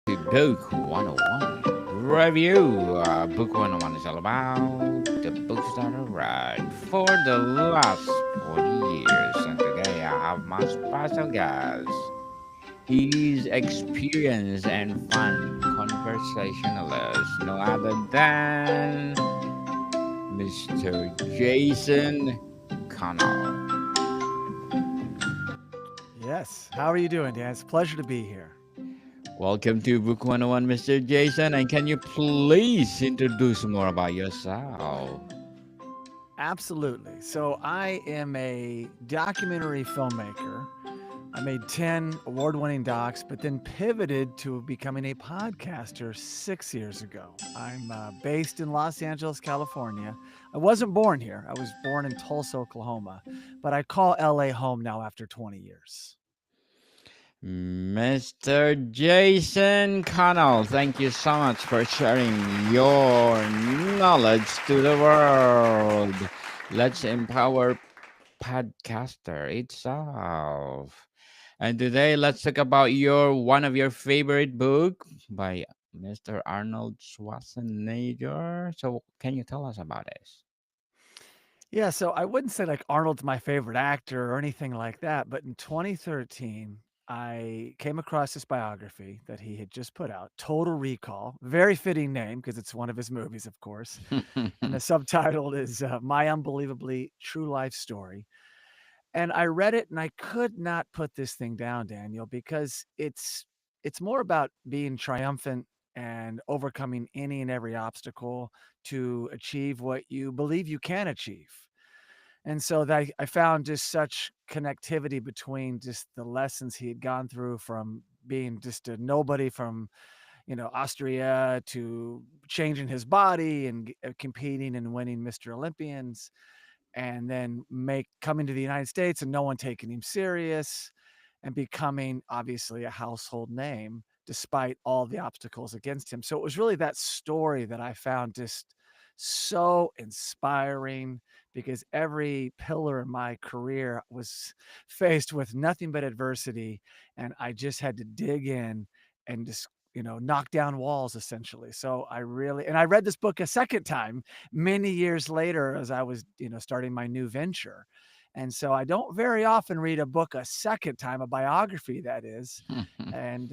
to Book 101 review. Book 101 is all about the books that are read for the last 40 years. And today I have my special guest. He's experienced and fun conversationalist, no other than Mr. Jason Connell. Yes. How are you doing, Dan? It's a pleasure to be here. Welcome to Book 101, Mr. Jason. And can you please introduce more about yourself? Absolutely. So, I am a documentary filmmaker. I made 10 award winning docs, but then pivoted to becoming a podcaster 6 years ago. I'm based in Los Angeles, California. I wasn't born here, I was born in Tulsa, Oklahoma, but I call LA home now after 20 years. Mr. Jason Connell, thank you so much for sharing your knowledge to the world. Let's empower podcaster itself. And today let's talk about your one of your favorite book by Mr. Arnold Schwarzenegger. So can you tell us about this? Yeah, so I wouldn't say like Arnold's my favorite actor or anything like that, but in 2013, I came across this biography that he had just put out, Total Recall. Very fitting name because it's one of his movies, of course. And the subtitle is My Unbelievably True Life Story. And I read it and I could not put this thing down, Daniel, because it's more about being triumphant and overcoming any and every obstacle to achieve what you believe you can achieve. And so that I found just such connectivity between just the lessons he had gone through from being just a nobody from, Austria to changing his body and competing and winning Mr. Olympians and then make coming to the United States and no one taking him serious and becoming obviously a household name despite all the obstacles against him. So it was really that story that I found just so inspiring because every pillar in my career was faced with nothing but adversity and I just had to dig in and just knock down walls essentially. So I read this book a second time many years later as I was, starting my new venture. And so I don't very often read a book a second time, a biography that is. And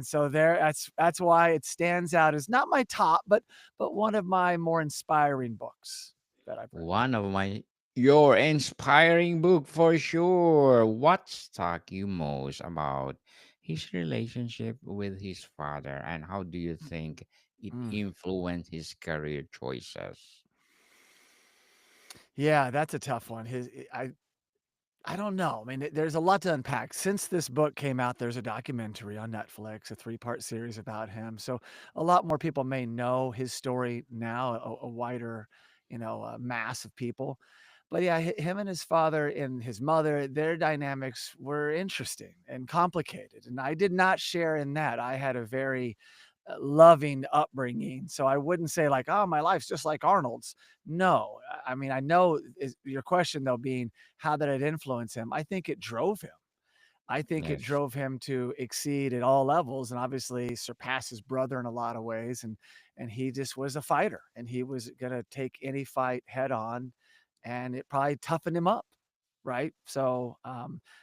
so that's why it stands out as not my top, but one of my more inspiring books that I've read. One of my your inspiring book for sure. What struck you most about his relationship with his father and how do you think it Mm. influenced his career choices? Yeah, that's a tough one. I don't know. I mean, there's a lot to unpack. Since this book came out, there's a documentary on Netflix, a three-part series about him. So a lot more people may know his story now, a wider, mass of people. But yeah, him and his father and his mother, their dynamics were interesting and complicated. And I did not share in that. I had a very loving upbringing. So I wouldn't say like, oh, my life's just like Arnold's. No, I mean, I know your question though being how did it influence him? I think it drove him. I think it Yes. drove him to exceed at all levels and obviously surpass his brother in a lot of ways. And he just was a fighter and he was gonna take any fight head on and it probably toughened him up. Right. So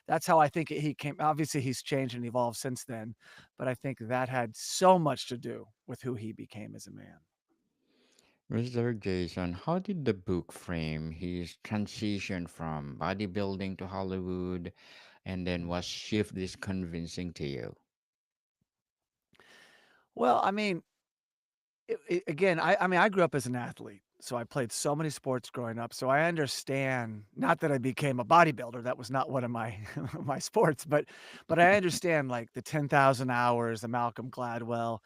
that's how I think he came. Obviously, he's changed and evolved since then, but I think that had so much to do with who he became as a man. Mr. Jason, how did the book frame his transition from bodybuilding to Hollywood and then was shift this convincing to you? Well, I mean, again, I mean, I grew up as an athlete, so I played so many sports growing up. So I understand. Not that I became a bodybuilder; that was not one of my my sports. But I understand like the 10,000 hours, the Malcolm Gladwell.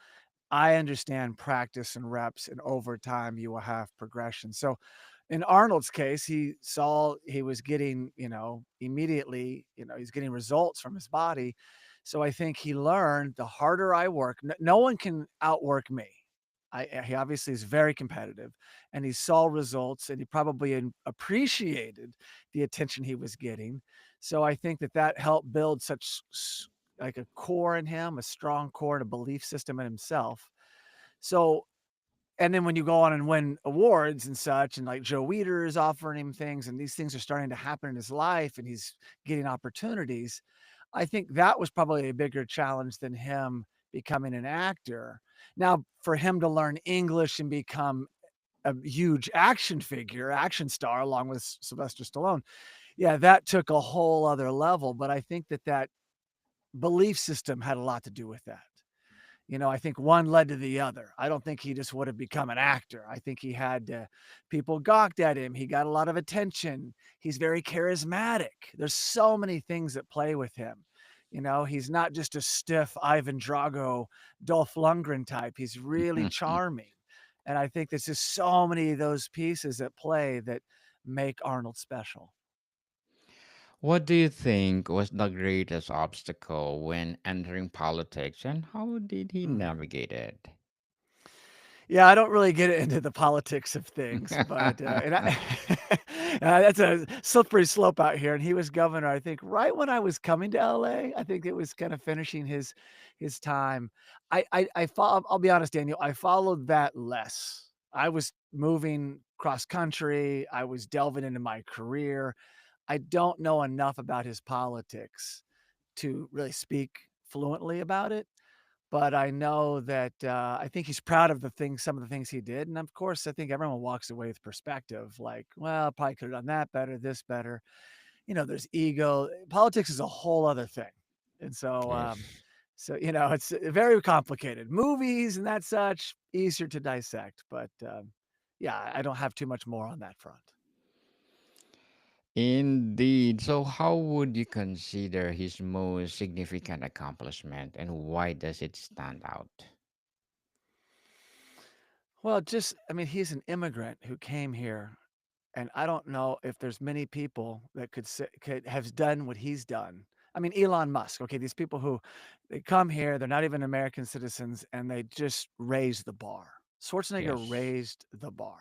I understand practice and reps, and over time you will have progression. So in Arnold's case, he saw he was getting, immediately, he's getting results from his body. So I think he learned the harder I work, no one can outwork me. He obviously is very competitive and he saw results and he probably appreciated the attention he was getting. So I think that helped build such like a core in him, a strong core and a belief system in himself. So and then when you go on and win awards and such, and like Joe Weider is offering him things, and these things are starting to happen in his life, and he's getting opportunities. I think that was probably a bigger challenge than him becoming an actor. Now, for him to learn English and become a huge action figure, action star, along with Sylvester Stallone, yeah, that took a whole other level. But I think that that belief system had a lot to do with that. I think one led to the other. I don't think he just would have become an actor. I think he had people gawked at him. He got a lot of attention. He's very charismatic. There's so many things that play with him. He's not just a stiff Ivan Drago, Dolph Lundgren type. He's really charming. And I think there's just so many of those pieces at play that make Arnold special. What do you think was the greatest obstacle when entering politics, and how did he Mm. navigate it? Yeah, I don't really get into the politics of things, but, and I that's a slippery slope out here, and he was governor, I think, right when I was coming to LA. I think it was kinda finishing his time. I'll be honest, Daniel, I followed that less. I was moving cross country, I was delving into my career. I don't know enough about his politics to really speak fluently about it. But I know that, I think he's proud of some of the things he did, and of course, I think everyone walks away with perspective, like, "Well, probably could have done that better, this better." There's ego. Politics is a whole other thing, and so, Yes. it's very complicated. Movies and that such, easier to dissect, but, yeah, I don't have too much more on that front. Indeed. So, how would you consider his most significant accomplishment, and why does it stand out? Well, I mean, he's an immigrant who came here. And I don't know if there's many people that could have done what he's done. I mean, Elon Musk, okay, these people who they come here, they're not even American citizens, and they just raise the bar. Schwarzenegger Yes. raised the bar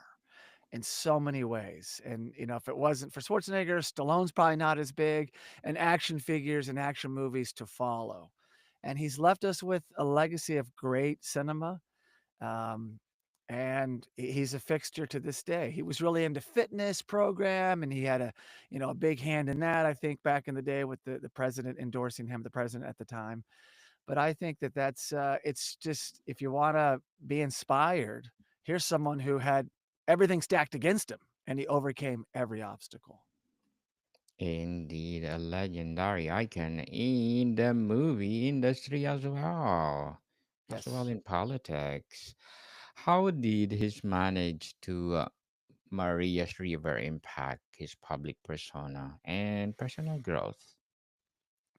in so many ways. And, if it wasn't for Schwarzenegger, Stallone's probably not as big, and action figures and action movies to follow. And he's left us with a legacy of great cinema, um, and he's a fixture to this day. He was really into fitness program, and he had a big hand in that, I think, back in the day with the president endorsing him, the president at the time. But I think that it's just, if you wanna be inspired, here's someone who had everything stacked against him, and he overcame every obstacle. Indeed, a legendary icon in the movie industry as well Yes. in politics. How did his manage to Maria's River impact his public persona and personal growth?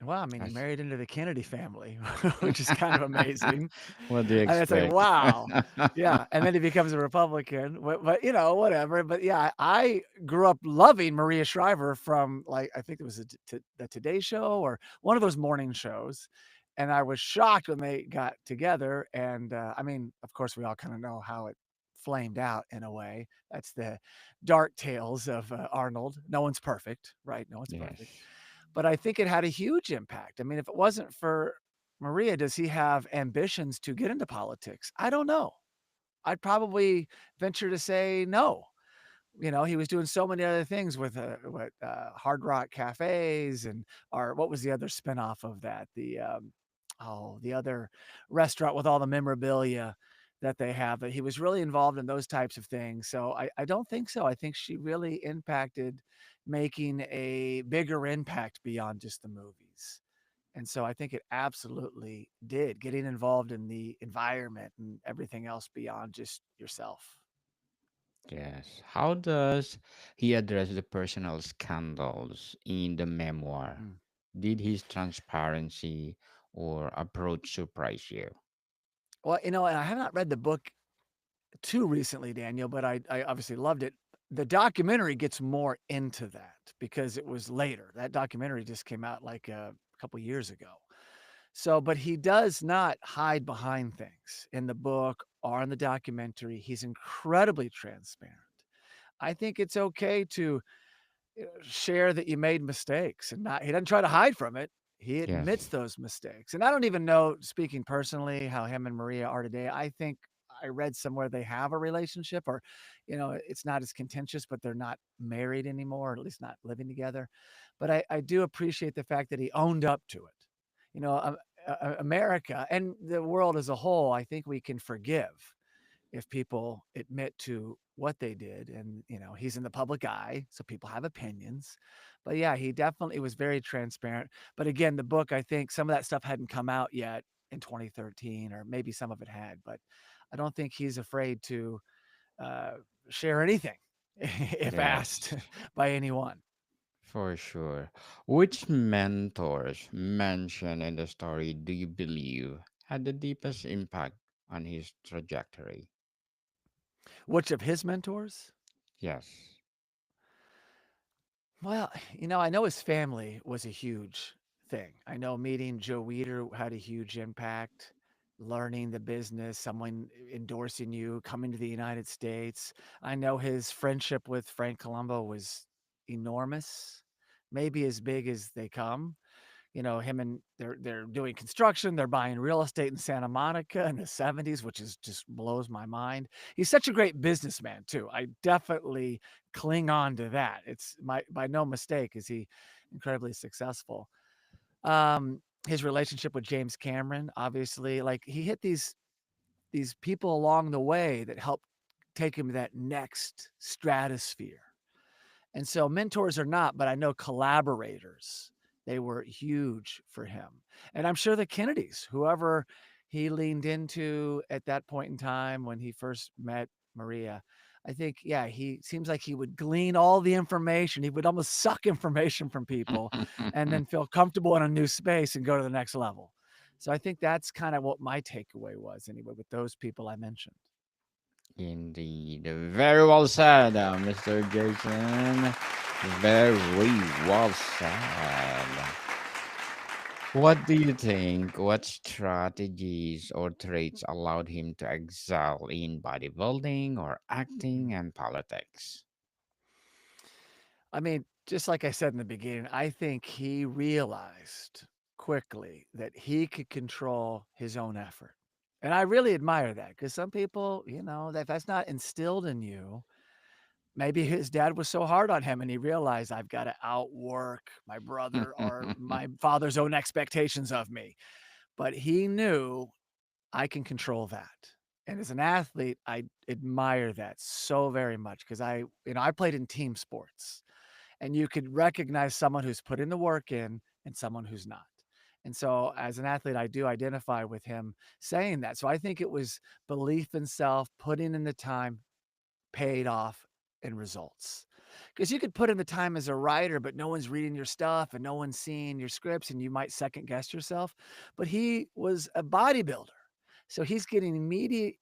Well, I mean, he As married into the Kennedy family, which is kind of amazing. what do you And it's like, expect? wow. Yeah, and then he becomes a Republican, but, whatever. But, yeah, I grew up loving Maria Shriver from, like, I think it was the Today Show or one of those morning shows, and I was shocked when they got together, and, I mean, of course, we all kinda know how it flamed out in a way. That's the dark tales of, Arnold. No one's perfect, right? No one's perfect. Yes. But I think it had a huge impact. I mean, if it wasn't for Maria, does he have ambitions to get into politics? I don't know. I'd probably venture to say no. He was doing so many other things with, Hard Rock cafes or what was the other spinoff of that? The other restaurant with all the memorabilia that they have, that he was really involved in those types of things. So I don't think so. I think she really impacted making a bigger impact beyond just the movies. And so I think it absolutely did, getting involved in the environment and everything else beyond just yourself. Yes. How does he address the personal scandals in the memoir? Mm. Did his transparency or approach surprise you? Well, and I have not read the book too recently, Daniel, but I obviously loved it. The documentary gets more into that because it was later. That documentary just came out like a couple years ago. So, but he does not hide behind things in the book or in the documentary. He's incredibly transparent. I think it's okay to share that you made mistakes, and not he doesn't try to hide from it. He admits Yes, those mistakes. And I don't even know, speaking personally, how him and Maria are today. I think I read somewhere they have a relationship, or, it's not as contentious, but they're not married anymore, or at least not living together. But I do appreciate the fact that he owned up to it. America and the world as a whole, I think we can forgive if people admit to what they did. And he's in the public eye, so people have opinions. But yeah, he definitely was very transparent. But again, the book, I think some of that stuff hadn't come out yet in 2013, or maybe some of it had, but I don't think he's afraid to uh, share anything if asked yes, by anyone. for sure. Which mentors mentioned in the story do you believe had the deepest impact on his trajectory? Which of his mentors? Yes. Well, I know his family was a huge thing. I know meeting Joe Weider had a huge impact, learning the business, someone endorsing you, coming to the United States. I know his friendship with Frank Colombo was enormous, maybe as big as they come. Him and they're doing construction, they're buying real estate in Santa Monica in the 70s, which is just blows my mind. He's such a great businessman too. I definitely cling on to that. It's my by no mistake is he incredibly successful. His relationship with James Cameron, obviously, like he hit these people along the way that helped take him to that next stratosphere. And so mentors or not, but I know collaborators, they were huge for him. And I'm sure the Kennedys, whoever he leaned into at that point in time when he first met Maria, I think, yeah, he seems like he would glean all the information. He would almost suck information from people and then feel comfortable in a new space and go to the next level. So I think that's kind of what my takeaway was anyway with those people I mentioned. Indeed. Very well said, Mr. Jason. Very well said. What do you think? What strategies or traits allowed him to excel in bodybuilding or acting and politics? I mean, just like I said in the beginning, I think he realized quickly that he could control his own effort. And I really admire that because some people, that that's not instilled in you. Maybe his dad was so hard on him and he realized I've got to outwork my brother or my father's own expectations of me. But he knew I can control that. And as an athlete, I admire that so very much because I played in team sports and you could recognize someone who's put in the work in and someone who's not. And so as an athlete, I do identify with him saying that. So I think it was belief in self, putting in the time, paid off in results. Because you could put in the time as a writer, but no one's reading your stuff and no one's seeing your scripts and you might second guess yourself. But he was a bodybuilder. So he's getting immediate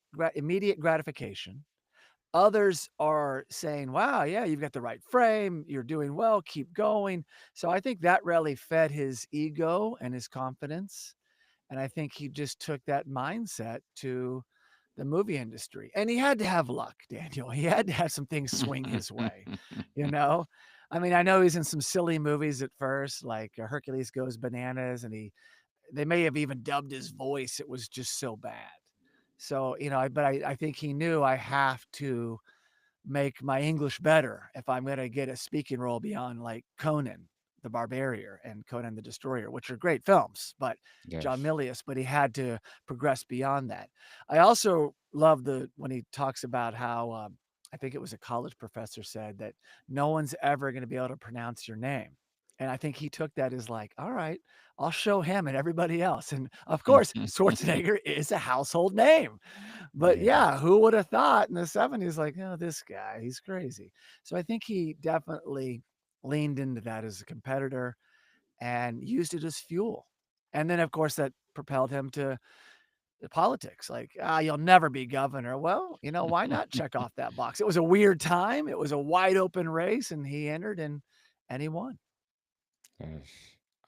gratification. Others are saying, wow, yeah, you've got the right frame. You're doing well. Keep going. So I think that really fed his ego and his confidence. And I think he just took that mindset to the movie industry. And he had to have luck, Daniel. He had to have some things swing his way, you know? I mean, I know he's in some silly movies at first, like Hercules Goes Bananas, and they may have even dubbed his voice. It was just so bad. So, but I think he knew I have to make my English better if I'm going to get a speaking role beyond like Conan the Barbarian and Conan the Destroyer, which are great films, but John Yes. Milius, but he had to progress beyond that. I also love the when he talks about how I think it was a college professor said that no one's ever going to be able to pronounce your name. And I think he took that as like, all right, I'll show him and everybody else. And of course, Schwarzenegger is a household name. But Yes. yeah, who would have thought in the 70s, like, oh, this guy, he's crazy. So I think he definitely leaned into that as a competitor and used it as fuel. And then, of course, that propelled him to the politics. Like, you'll never be governor. Well, why not check off that box? It was a weird time. It was a wide open race, and he entered and he won. Yes.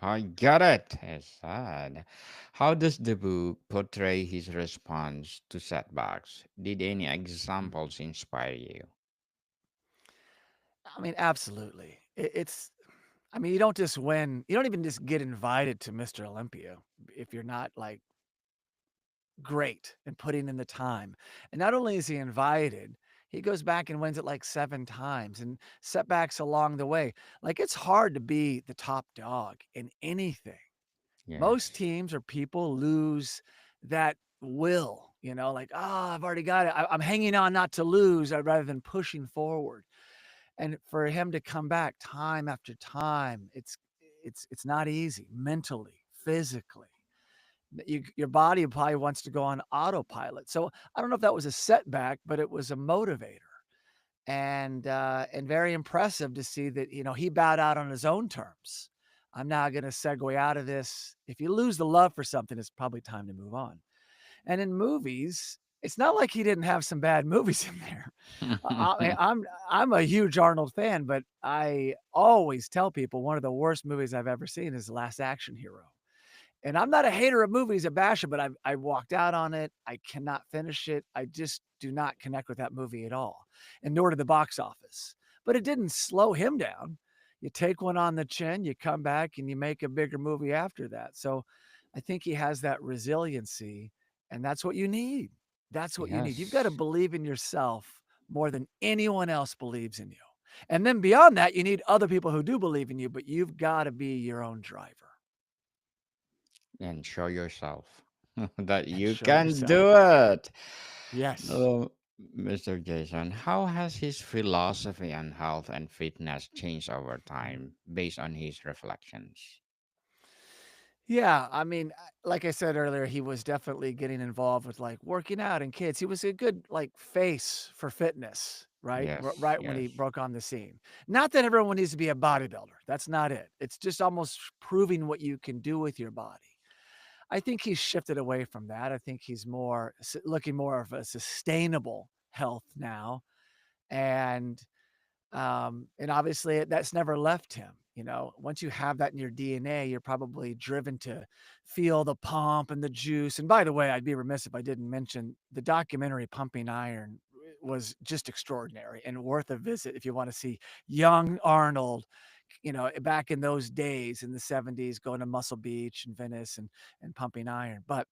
I got it. Yes, sad. How does the book portray his response to setbacks? Did any examples inspire you? I mean, absolutely. It's I mean, you don't just win. You don't even just get invited to Mr. Olympia if you're not like great and putting in the time. And not only is he invited, he goes back and wins it like 7 times and setbacks along the way. Like it's hard to be the top dog in anything. Most Yes. teams or people lose that will, like, "Oh, I've already got it. I'm hanging on not to lose," rather than pushing forward. And for him to come back time after time, it's not easy mentally, physically. Your body probably wants to go on autopilot. So I don't know if that was a setback, but it was a motivator. And very impressive to see that, he bowed out on his own terms. I'm now gonna segue out of this. If you lose the love for something, it's probably time to move on. And in movies, it's not like he didn't have some bad movies in there. I'm a huge Arnold fan, but I always tell people one of the worst movies I've ever seen is The Last Action Hero. And I'm not a hater of movies, a basher, but I walked out on it. I cannot finish it. I just do not connect with that movie at all, and nor did the box office. But it didn't slow him down. You take one on the chin, you come back, and you make a bigger movie after that. So I think he has that resiliency, and that's what you need. That's what you need. You've got to Yes. believe in yourself more than anyone else believes in you. And then beyond that, you need other people who do believe in you, but you've got to be your own driver And show yourself that and you show can yourself. do it. Yes. Uh, Mr. Jason, how has his philosophy on health and fitness changed over time based on his reflections? Yeah, I mean, like I said earlier, he was definitely getting involved with like working out and kids. He was a good like face for fitness, right? Yes, Right when yes. he broke on the scene. Not that everyone needs to be a bodybuilder. That's not it. It's just almost proving what you can do with your body. I think he's shifted away from that. I think he's looking more of a sustainable health now, and and obviously that's never left him. Once you have that in your DNA, you're probably driven to feel the pump and the juice. And by the way, I'd be remiss if I didn't mention the documentary Pumping Iron was just extraordinary and worth a visit if you want to see young Arnold, back in those days in the 70s, going to Muscle Beach and Venice and pumping iron. But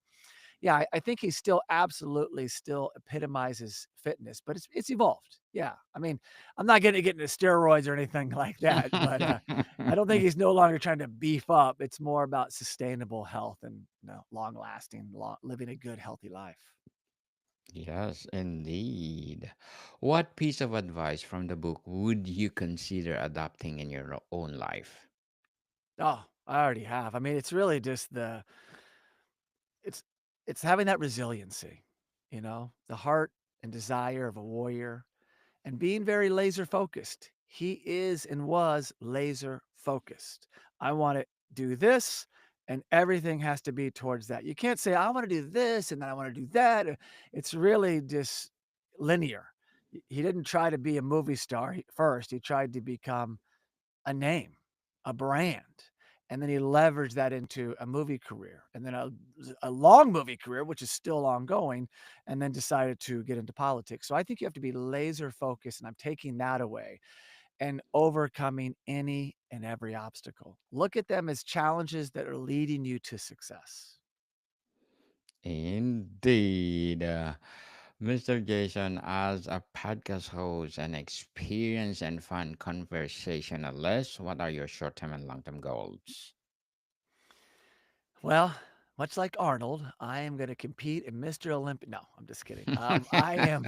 yeah, I think he still absolutely still epitomizes fitness, but it's evolved. Yeah. I mean, I'm not gonna get into steroids or anything like that, but, I don't think he's no longer trying to beef up. It's more about sustainable health and, long lasting, living a good, healthy life. Yes, indeed. What piece of advice from the book would you consider adopting in your own life? Oh, I already have. I mean, it's really just it's it's having that resiliency, the heart and desire of a warrior and being very laser focused. He is and was laser focused. I want to do this, and everything has to be towards that. You can't say, I want to do this and then I want to do that. It's really just linear. He didn't try to be a movie star first, he tried to become a name, a brand. And then he leveraged that into a movie career and then a long movie career, which is still ongoing, and then decided to get into politics. So I think you have to be laser focused, and I'm taking that away and overcoming any and every obstacle. Look at them as challenges that are leading you to success. Indeed. Mr. Jason, as a podcast host and experienced and fun conversationalist, what are your short term and long term goals? Well, much like Arnold, I am going to compete in Mr. Olympia. No, I'm just kidding. I am.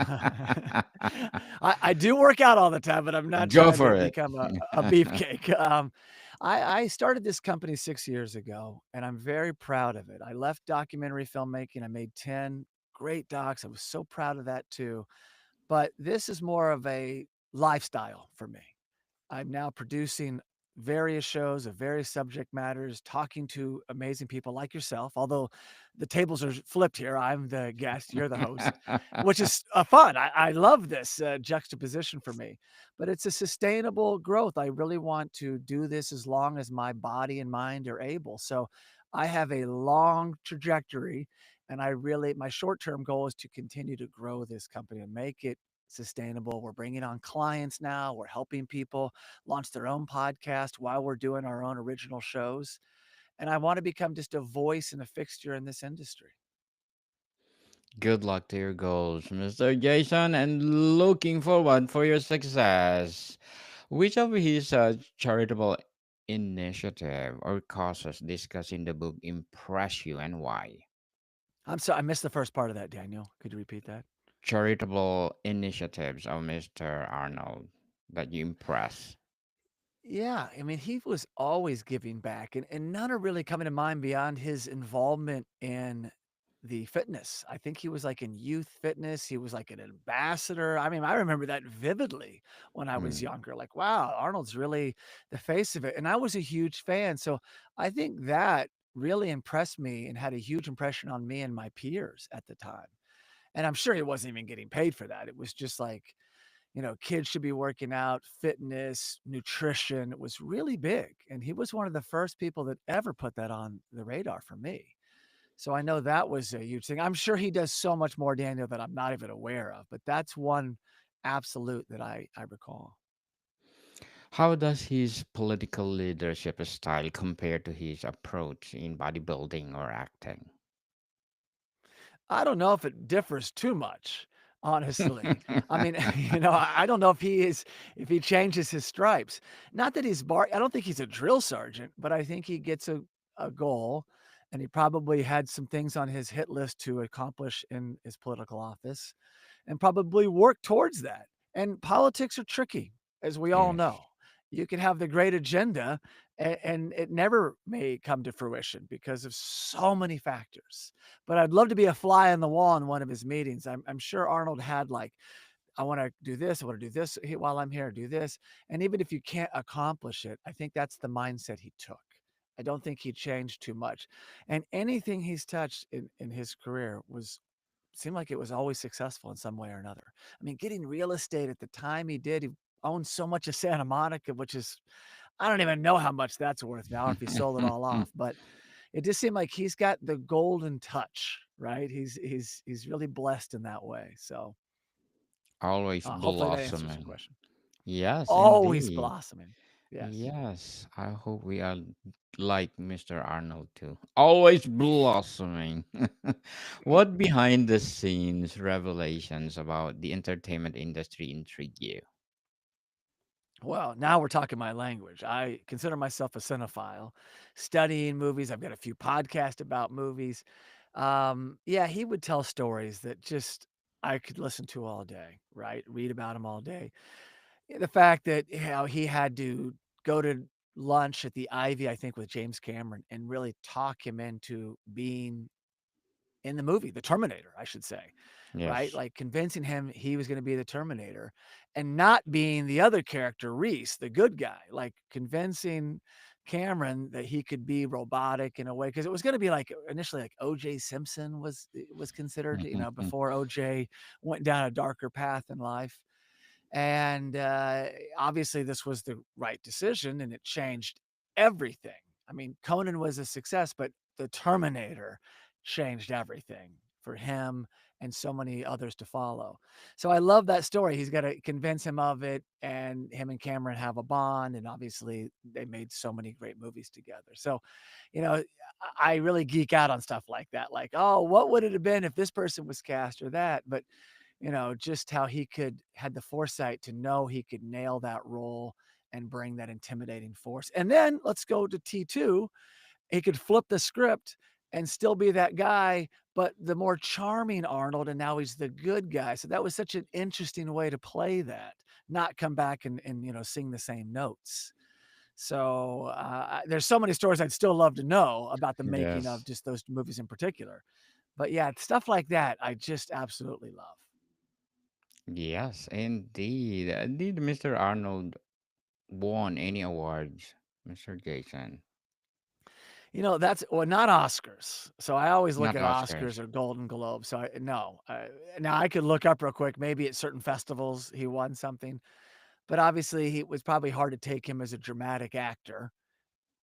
I do work out all the time, but I'm not Go trying to for it. become a beefcake. I started this company 6 years ago, and I'm very proud of it. I left documentary filmmaking. I made 10 great docs. I was so proud of that too. But this is more of a lifestyle for me. I'm now producing various shows of various subject matters, talking to amazing people like yourself. Although the tables are flipped here, I'm the guest, you're the host, which is fun. I love this juxtaposition for me, but it's a sustainable growth. I really want to do this as long as my body and mind are able. So I have a long trajectory, and my short term goal is to continue to grow this company and make it sustainable. We're bringing on clients now. We're helping people launch their own podcast while we're doing our own original shows. And I want to become just a voice and a fixture in this industry. Good luck to your goals, Mr. Jason, and looking forward for your success. Which of his charitable initiative or causes discussed in the book impress you and why? I'm sorry, I missed the first part of that, Daniel. Could you repeat that? Charitable initiatives of Mr. Arnold that you impress. Yeah, I mean, he was always giving back, and none are really coming to mind beyond his involvement in the fitness. I think he was like in youth fitness. He was like an ambassador. I mean, I remember that vividly when I was Hmm. younger. Like, wow, Arnold's really the face of it. And I was a huge fan. So I think that really impressed me and had a huge impression on me and my peers at the time. And I'm sure he wasn't even getting paid for that. It was just like, kids should be working out, fitness, nutrition was really big. And he was one of the first people that ever put that on the radar for me. So I know that was a huge thing. I'm sure he does so much more, Daniel, that I'm not even aware of, but that's one absolute that I recall. How does his political leadership style compare to his approach in bodybuilding or acting? I don't know if it differs too much, honestly. I mean, I don't know if he changes his stripes. Not that I don't think he's a drill sergeant, but I think he gets a goal and he probably had some things on his hit list to accomplish in his political office and probably work towards that. And politics are tricky, as we all Yes. know. You can have the great agenda and it never may come to fruition because of so many factors. But I'd love to be a fly on the wall in one of his meetings. I'm sure Arnold had like, I want to do this. I want to do this while I'm here, do this. And even if you can't accomplish it, I think that's the mindset he took. I don't think he changed too much. And anything he's touched in his career was seemed like it was always successful in some way or another. I mean, getting real estate at the time he owned so much of Santa Monica, which is, I don't even know how much that's worth now or if he sold it all off, but it just seemed like he's got the golden touch, right? He's really blessed in that way. So Always hopefully that answers your blossoming. question. Yes, Always indeed. blossoming. Yes. Yes, I hope we are like Mr. Arnold too. Always blossoming. What behind the scenes revelations about the entertainment industry intrigue you? Well, now we're talking my language. I consider myself a cinephile, studying movies. I've got a few podcasts about movies. Yeah, he would tell stories that just I could listen to all day, right? Read about him all day. The fact that he had to go to lunch at the Ivy, I think, with James Cameron and really talk him into being in the movie, The Terminator, I should say, right? Yes. Like convincing him he was gonna be the Terminator and not being the other character, Reese, the good guy, like convincing Cameron that he could be robotic in a way because it was gonna be like initially like O.J. Simpson was considered, before O.J. went down a darker path in life. And obviously, this was the right decision and it changed everything. I mean, Conan was a success, but The Terminator changed everything for him and so many others to follow. So I love that story. He's got to convince him of it, and him and Cameron have a bond. And obviously, they made so many great movies together. So, you know, I really geek out on stuff like that. Like, oh, what would it have been if this person was cast or that? But just how he had the foresight to know he could nail that role and bring that intimidating force. And then let's go to T2. He could flip the script and still be that guy, but the more charming Arnold, and now he's the good guy. So that was such an interesting way to play that, not come back and sing the same notes. So there's so many stories I'd still love to know about the making of Yes. just those movies in particular. But yeah, stuff like that I just absolutely love. Yes, indeed. Did Mr. Arnold won any awards, Mr. Jason? That's well, not Oscars. So I always look Not at Oscars Oscars. or Golden Globes. So no. Now I could look up real quick. Maybe at certain festivals he won something, but obviously it was probably hard to take him as a dramatic actor,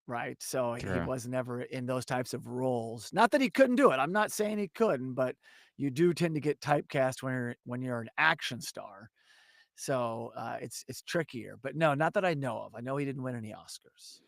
right? So he True. was never in those types of roles. Not that he couldn't do it. I'm not saying he couldn't, but you do tend to get typecast when you're an action star. So it's trickier. But no, not that I know of. I know he didn't win any Oscars.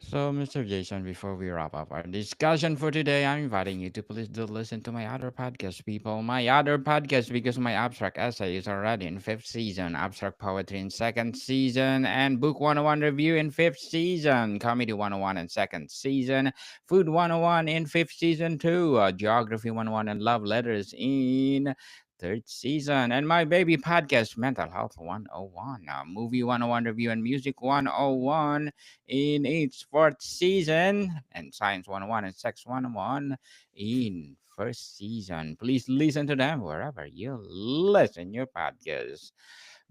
So, Mr. Jason, before we wrap up our discussion for today, I'm inviting you to please do listen to my other podcast, people. My other podcast, because my abstract essay is already in fifth season, abstract poetry in second season, and book 101 review in fifth season, comedy 101 in second season, food 101 in fifth season too, geography 101 and love letters in third season, and my baby podcast, Mental Health 101, movie 101 review and music 101 in its fourth season, and Science 101 and Sex 101 in first season. Please listen to them wherever you listen your podcast.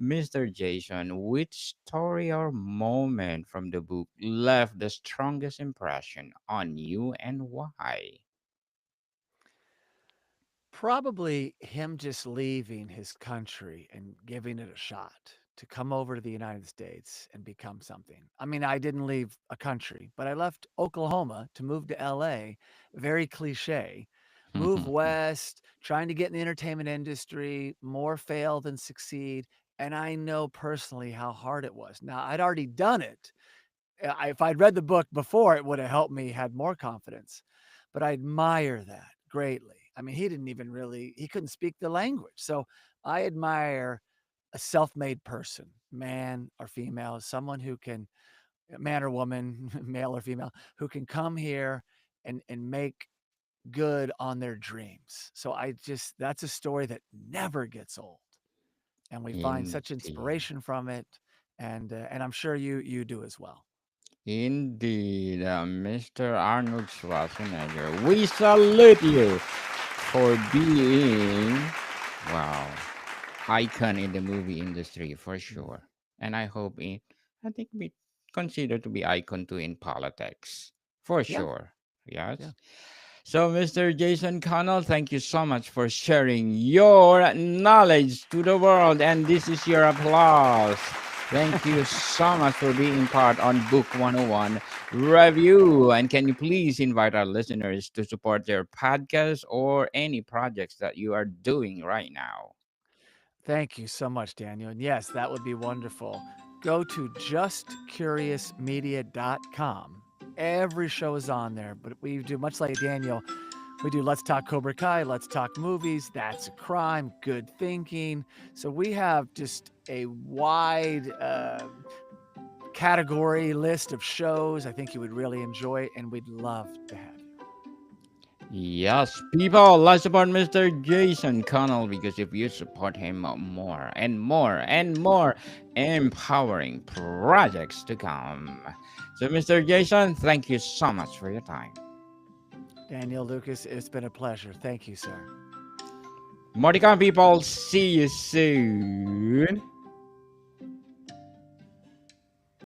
Mr. Jason, which story or moment from the book left the strongest impression on you and why? Probably him just leaving his country and giving it a shot to come over to the United States and become something. I mean, I didn't leave a country, but I left Oklahoma to move to LA. Very cliche. Move west, trying to get in the entertainment industry, more fail than succeed. And I know personally how hard it was. Now, I'd already done it. If I'd read the book before, it would have helped me had more confidence. But I admire that greatly. I mean, he didn't even really he couldn't speak the language. So I admire a self-made person, man or female, someone who can man or woman, male or female, who can come here and make good on their dreams. So I just that's a story that never gets old. And we find such Indeed. inspiration from it and I'm sure you do as well. Indeed, Mr. Arnold Schwarzenegger, we salute you for being, wow, icon in the movie industry for Mm. sure. And I think we consider to be icon too in politics for Yeah. sure. Yeah. Yes. So, Mr. Jason Connell, thank you so much for sharing your knowledge to the world. And this is your applause. Thank you so much for being part on Book 101 Review. And can you please invite our listeners to support their podcast or any projects that you are doing right now? Thank you so much, Daniel. And yes, that would be wonderful. Go to justcuriousmedia.com. Every show is on there, but we do much like Daniel. We do Let's Talk Cobra Kai, Let's Talk Movies, That's a Crime, Good Thinking. So we have just a wide category list of shows I think you would really enjoy, and we'd love to have you. Yes, people, let's support Mr. Jason Connell because if you support him, more and more and more empowering projects to come. So, Mr. Jason, thank you so much for your time. Daniel Lucas, it's been a pleasure. Thank you, sir. More to come, people. See you soon.